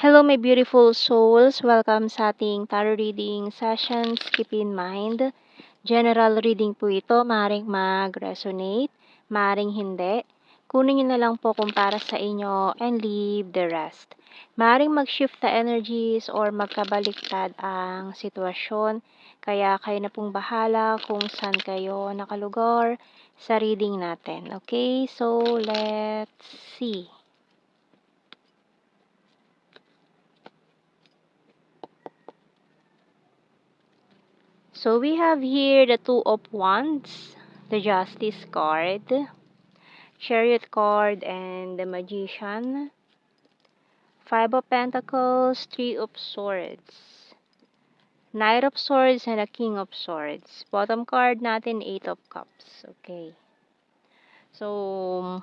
Hello, my beautiful souls. Welcome sa ating tarot reading sessions. Keep in mind, general reading po ito. Maaaring mag-resonate, maaaring hindi. Kunin nyo na lang po kung para sa inyo and leave the rest. Maaaring mag-shift na energies or magkabaliktad ang sitwasyon. Kaya kayo na pong bahala kung saan kayo nakalugar sa reading natin. Okay, so let's see. So we have here the Two of Wands, the Justice card, Chariot card, and the Magician, Five of Pentacles, Three of Swords, Knight of Swords, and the King of Swords. Bottom card natin, Eight of Cups. Okay. So,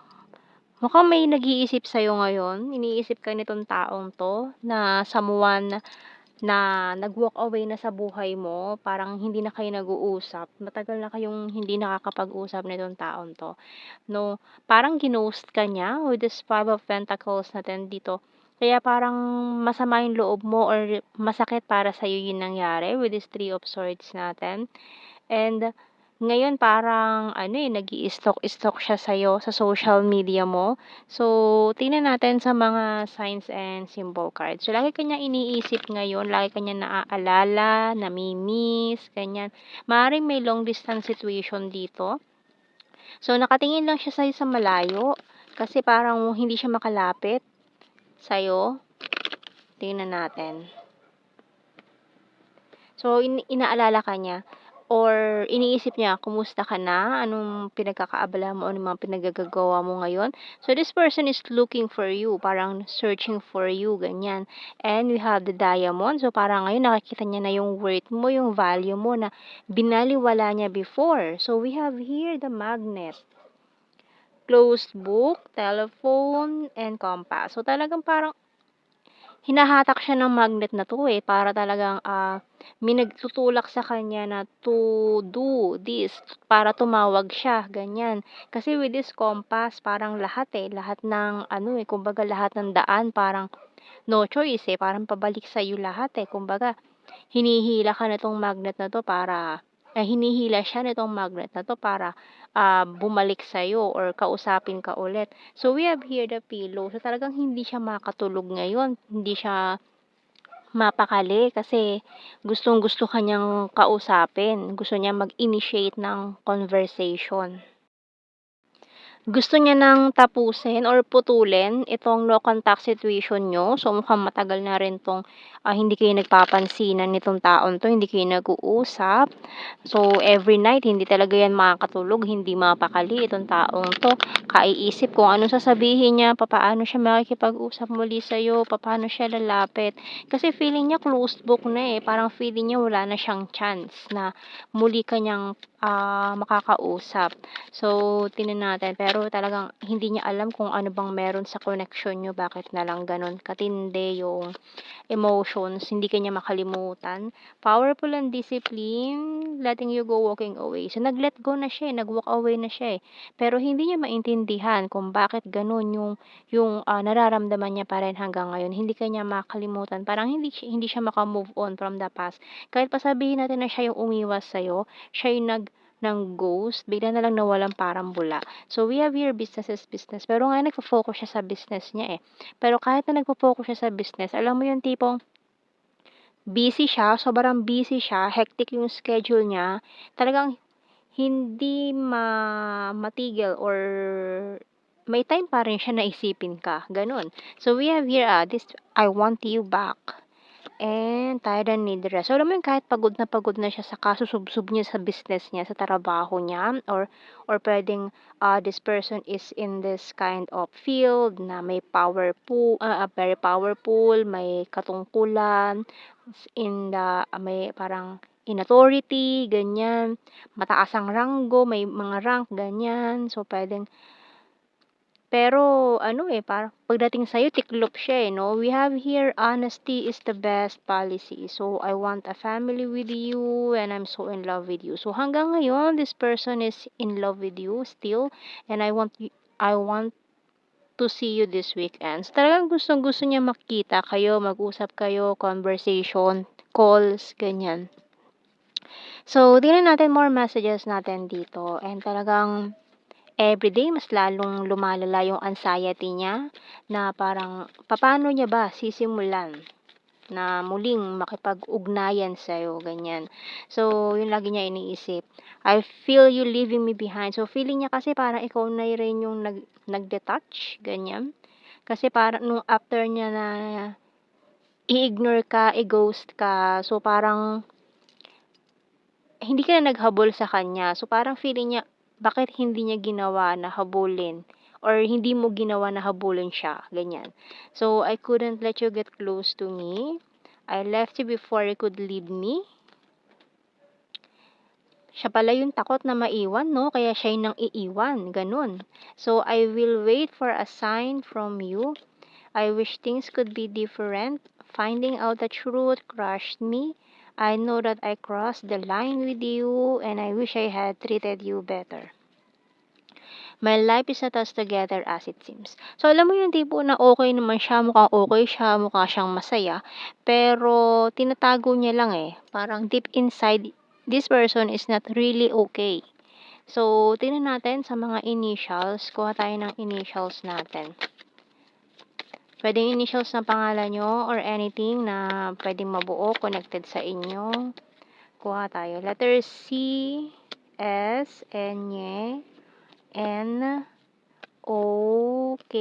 mukhang may nag-iisip sa'yo ngayon. Iniisip ka nitong taong to na someone na nag-walk away na sa buhay mo, parang hindi na kayo nag-uusap, matagal na kayong hindi nakakapag-usap nitong taon to, no? Parang ginost ka niya with this Five of Pentacles natin dito. Kaya parang masama yung loob mo or masakit para sa'yo yung nangyari with this Three of Swords natin. And ngayon parang nag-i-stalk siya sa'yo sa social media mo. So, tingnan natin sa mga signs and symbol cards. So, lagi kanya iniisip ngayon, lagi kanya naaalala, nami-miss, ganyan. Maaaring may long distance situation dito. So, nakatingin lang siya sa'yo sa malayo kasi parang hindi siya makalapit sa'yo. Tingnan natin. So, inaalala ka niya or iniisip niya, kumusta ka na? Anong pinagkakaabala mo? Anong mga pinagagagawa mo ngayon? So, this person is looking for you. Parang searching for you, ganyan. And we have the diamond. So, parang ngayon nakikita niya na yung worth mo, yung value mo na binaliwala niya before. So, we have here the magnet, closed book, telephone, and compass. So, talagang parang hinahatak siya ng magnet na 'to, para talagang, may nagtutulak sa kanya na to do this, para tumawag siya, ganyan. Kasi with this compass parang lahat ng kumbaga lahat ng daan parang no choice, parang pabalik sa'yo lahat, kumbaga hinihila ka nitong magnet na 'to para hinihila siya nitong magnet na 'to para, bumalik sa'yo or kausapin ka ulit. So, we have here the pillow. So, talagang hindi siya makatulog ngayon, hindi siya mapakali kasi gustong-gusto ka niyang kausapin, gusto niya mag-initiate ng conversation. Gusto niya ng tapusin or putulin itong no contact situation niyo. So, mukhang matagal na rin 'tong, hindi kayo nagpapansinan nitong taon 'to, hindi kayo nag-uusap. So, every night hindi talaga 'yan makakatulog, hindi mapakali itong taong 'to. Kaiisip kung anong sasabihin niya, papaano siya makikipag-usap muli sa'yo, papaano siya lalapit. Kasi feeling niya closed book na, parang feeling niya wala na siyang chance na muli ka niyang, makakausap. So, tingnan natin. Pero talagang hindi niya alam kung ano bang meron sa connection niyo, bakit na lang gano'n katindi yung emotions, hindi ka niya makalimutan. Powerful and discipline, letting you go, walking away. So, nag-let go na siya, nag-walk away na siya, Pero hindi niya maintindihan kung bakit gano'n yung nararamdaman niya pa rin hanggang ngayon. Hindi ka niya makalimutan. Parang hindi siya maka-move on from the past. Kahit pa sabihin natin na siya yung umiwas sa'yo, siya yung ng ghost, bigla na lang nawalan parang bula. So, we have here business is business. Pero ngayon nagfo-focus siya sa business niya, Pero kahit na nagfo-focus siya sa business, alam mo yung tipong busy siya, sobrang busy siya, hectic yung schedule niya, talagang hindi matigil or may time pa rin siya na isipin ka, gano'n. So, we have here, this I want you back. And tired and need rest. So, alam mo yun, kahit pagod na siya sa kasusubsob niya sa business niya, sa trabaho niya, or pwedeng this person is in this kind of field na may very powerful, may katungkulan, may parang in authority, ganyan, mataas ang ranggo, may mga rank, ganyan. So, pero parang pagdating sa'yo tiklop siya, no? We have here, honesty is the best policy. So, I want a family with you and I'm so in love with you. So, hanggang ngayon, this person is in love with you still and I want to see you this weekend. So, talagang gustong-gusto niya makita kayo, mag-usap kayo, conversation, calls, ganyan. So, tingnan natin more messages natin dito and talagang everyday mas lalong lumalala yung anxiety niya na parang papaano niya ba sisimulan na muling makipag-ugnayan sa'yo, ganyan. So, yun lagi niya iniisip. I feel you leaving me behind. So, feeling niya kasi parang ikaw na rin yung nag-detach, ganyan. Kasi parang nung after niya na i-ignore ka, i-ghost ka, so parang hindi ka na naghabol sa kanya. So, parang feeling niya, bakit hindi niya ginawa na habulin? Or hindi mo ginawa na habulin siya, ganyan. So, I couldn't let you get close to me. I left you before you could leave me. Siya pala yung takot na maiwan, no? Kaya siya yung nang iiwan, ganun. So, I will wait for a sign from you. I wish things could be different. Finding out the truth crushed me. I know that I crossed the line with you and I wish I had treated you better. My life is not as together as it seems. So, alam mo yung tipo na okay naman siya, mukhang okay siya, mukha siyang masaya, pero tinatago niya lang eh. Parang deep inside, this person is not really okay. So, tingnan natin sa mga initials. Kuha tayo ng initials natin. Pwedeng initials na pangalan nyo or anything na pwedeng mabuo, connected sa inyo. Kuha tayo. Letter C, S, N, N, O, K,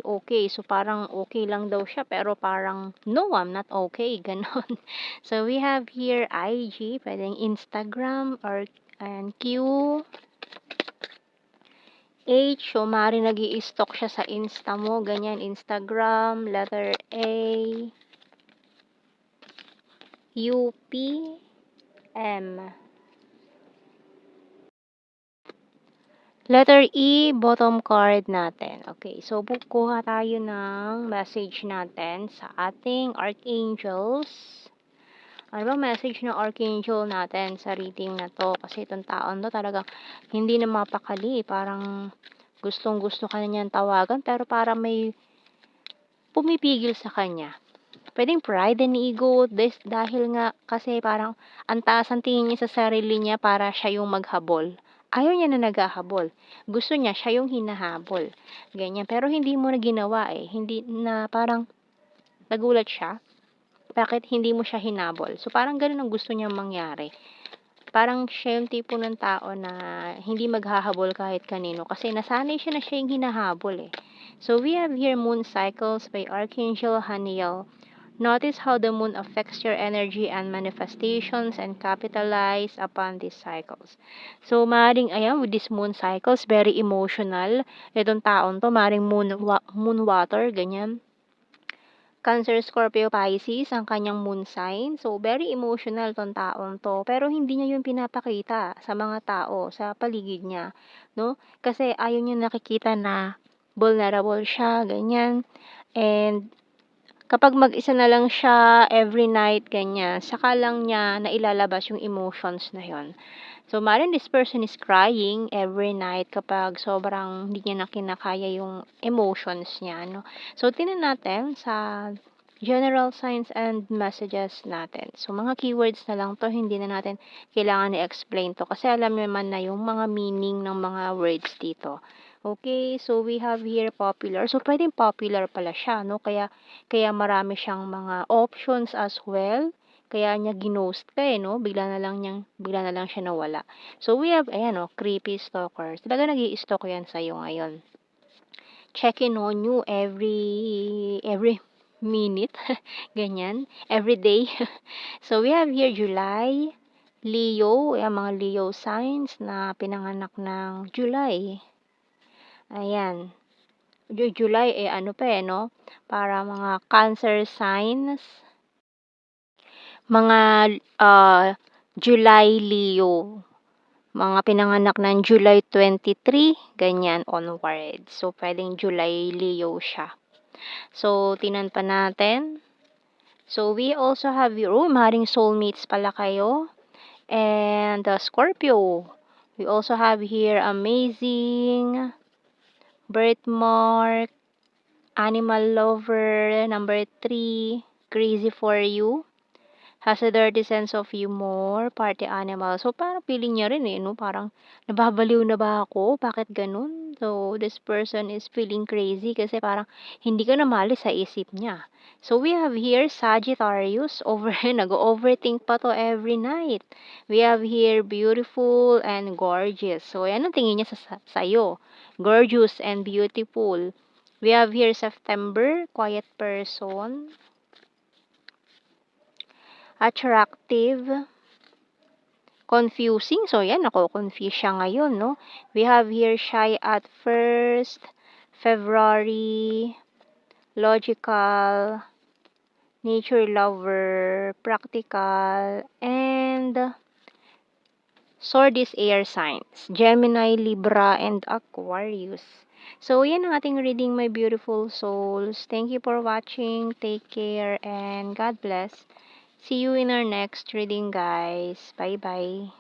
okay. So, parang okay lang daw siya, pero parang, no, I'm not okay. Ganon. So, we have here IG, pwedeng Instagram, or and Q, H, so maaaring nag-i-stalk siya sa Insta mo, ganyan, Instagram, letter A, U, P, M. Letter E, bottom card natin. Okay, so kuha tayo ng message natin sa ating archangels. Ano ba message ng archangel natin sa reading na to? Kasi itong taon to talagang hindi na mapakali. Parang gustong-gusto ka na niyan tawagan, pero parang may pumipigil sa kanya. Pwedeng pride and ego dahil nga kasi parang ang taas ang tingin niya sa sarili niya para siya yung maghabol. Ayaw niya na naghahabol. Gusto niya siya yung hinahabol. Ganyan. Pero hindi mo na ginawa eh. Hindi na parang nagulat siya. Bakit hindi mo siya hinabol? So parang ganun ang gusto niyang mangyari. Parang siya yung tipo ng tao na hindi maghahabol kahit kanino kasi nasanay siya na siya yung hinahabol eh. So we have here moon cycles by Archangel Haniel. Notice how the moon affects your energy and manifestations and capitalize upon these cycles. So, maaaring, ayan, with these moon cycles, very emotional. Itong taon to, maaaring moon water, ganyan. Cancer, Scorpio, Pisces, ang kanyang moon sign. So, very emotional tong taon to. Pero hindi niya yun pinapakita sa mga tao, sa paligid niya. No? Kasi ayaw niya nakikita na vulnerable siya, ganyan. And kapag mag-isa na lang siya every night, ganyan, saka lang niya nailalabas yung emotions na yon. So, maaaring this person is crying every night kapag sobrang hindi niya na kinakaya yung emotions niya, no? So, tingnan natin sa general signs and messages natin. So, mga keywords na lang to, hindi na natin kailangan i-explain to kasi alam naman na yung mga meaning ng mga words dito. Okay, so we have here popular. So, pwedeng popular pala siya, no? Kaya marami siyang mga options as well. Kaya niya ginost ka eh, no? Bigla na lang siya nawala. So, we have, ayan, no? Creepy stalkers. Talaga nag-i-stalk yan sa'yo ngayon. Checking on you every minute. Ganyan. Every day. So, we have here July, Leo. Ayan, mga Leo signs na pinanganak ng July. Ayan. July, eh, ano pa eh, no? Para mga Cancer signs. Mga July Leo. Mga pinanganak ng July 23, ganyan onward. So, pwedeng July Leo siya. So, tinan pa natin. So, we also have your maring soulmates pala kayo. And Scorpio. We also have here amazing birthmark, Animal lover, number 3, crazy for you. Has a dirty sense of humor, party animal. So, parang feeling niya rin eh, no? Parang, nababaliw na ba ako? Bakit ganun? So, this person is feeling crazy kasi parang hindi ka na malis sa isip niya. So, we have here Sagittarius, nag-overthink pa to every night. We have here beautiful and gorgeous. So, yan ang tingin niya sa'yo. Gorgeous and beautiful. We have here September, quiet person, attractive, confusing. So, yan, nako-confuse siya ngayon, no? We have here shy at first, February, logical, nature lover, practical, and sword is air signs, Gemini, Libra, and Aquarius. So, yan ang ating reading, my beautiful souls. Thank you for watching. Take care and God bless. See you in our next reading, guys. Bye-bye.